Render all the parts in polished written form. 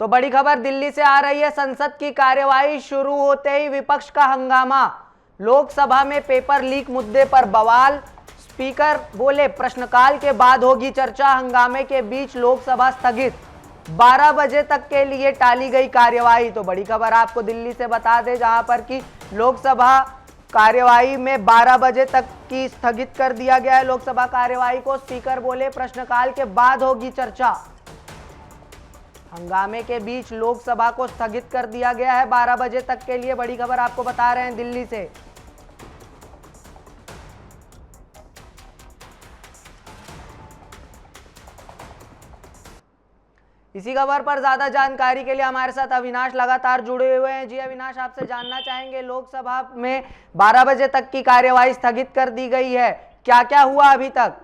तो बड़ी खबर दिल्ली से आ रही है। संसद की कार्यवाही शुरू होते ही विपक्ष का हंगामा। लोकसभा में पेपर लीक मुद्दे पर बवाल। स्पीकर बोले प्रश्नकाल के बाद होगी चर्चा। हंगामे के बीच लोकसभा स्थगित। 12 बजे तक के लिए टाली गई कार्यवाही। तो बड़ी खबर आपको दिल्ली से बता दें, जहां पर कि लोकसभा कार्यवाही में 12 बजे तक की स्थगित कर दिया गया है लोकसभा कार्यवाही को। स्पीकर बोले प्रश्नकाल के बाद होगी चर्चा। हंगामे के बीच लोकसभा को स्थगित कर दिया गया है 12 बजे तक के लिए। बड़ी खबर आपको बता रहे हैं दिल्ली से। इसी खबर पर ज्यादा जानकारी के लिए हमारे साथ अविनाश लगातार जुड़े हुए हैं। जी अविनाश, आपसे जानना चाहेंगे, लोकसभा में 12 बजे तक की कार्यवाही स्थगित कर दी गई है, क्या क्या हुआ अभी तक?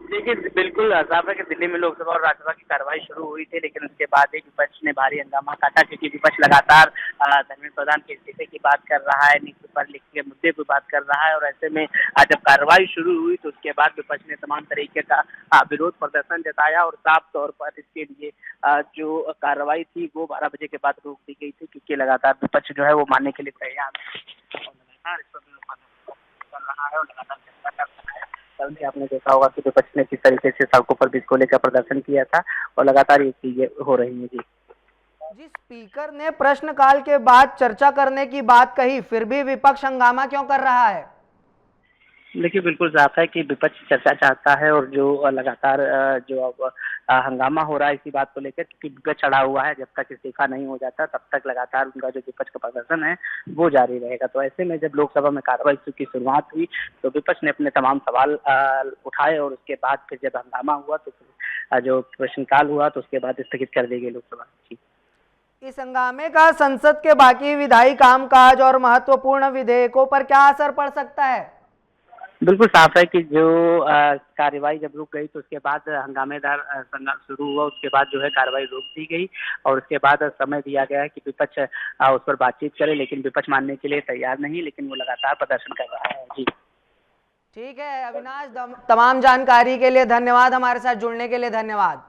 देखिए, बिल्कुल साफ है कि दिल्ली में लोकसभा और राज्यसभा की कार्रवाई शुरू हुई थी, लेकिन उसके बाद एक विपक्ष ने भारी हंगामा काटा, क्योंकि विपक्ष लगातार धर्मेंद्र प्रधान के इस्तीफे की बात कर रहा है, नीति पर लिख के मुद्दे पर बात कर रहा है। और ऐसे में आज जब कार्रवाई शुरू हुई तो उसके बाद विपक्ष ने तमाम तरीके का विरोध प्रदर्शन जताया और साफ तौर पर इसके लिए जो कार्रवाई थी वो 12 बजे के बाद रोक दी गई थी, क्योंकि लगातार विपक्ष जो है वो मानने के लिए तैयार है और लगातार इस पर कर रहा है और लगातार चर्चा कर रहा है। कल भी आपने देखा होगा कि विपक्ष ने किस तरीके से सड़कों पर भी इसको लेकर प्रदर्शन किया था और लगातार ये चीजें हो रही हैं। जी, स्पीकर ने प्रश्नकाल के बाद चर्चा करने की बात कही, फिर भी विपक्ष हंगामा क्यों कर रहा है? देखिए, बिल्कुल साफ है कि विपक्ष चर्चा चाहता है और जो लगातार जो अब हंगामा हो रहा है इसी बात को लेकर, क्योंकि विपक्ष चढ़ा हुआ है। जब तक इस्तीफा नहीं हो जाता तब तक लगातार उनका जो विपक्ष का प्रदर्शन है वो जारी रहेगा। तो ऐसे में जब लोकसभा में कार्रवाई की शुरुआत हुई तो विपक्ष ने अपने तमाम सवाल उठाए और उसके बाद फिर जब हंगामा हुआ तो जो प्रश्नकाल हुआ तो उसके बाद स्थगित कर दी गई लोकसभा। इस हंगामे का संसद के बाकी विधायी कामकाज और महत्वपूर्ण विधेयकों पर क्या असर पड़ सकता है? बिल्कुल साफ है कि जो कार्यवाही जब रुक गई तो उसके बाद हंगामेदार संग्राम शुरू हुआ। उसके बाद जो है कार्रवाई रोक दी गई और उसके बाद समय दिया गया है कि विपक्ष उस पर बातचीत करे, लेकिन विपक्ष मानने के लिए तैयार नहीं, लेकिन वो लगातार प्रदर्शन कर रहा है। जी ठीक है अविनाश, तमाम जानकारी के लिए धन्यवाद, हमारे साथ जुड़ने के लिए धन्यवाद।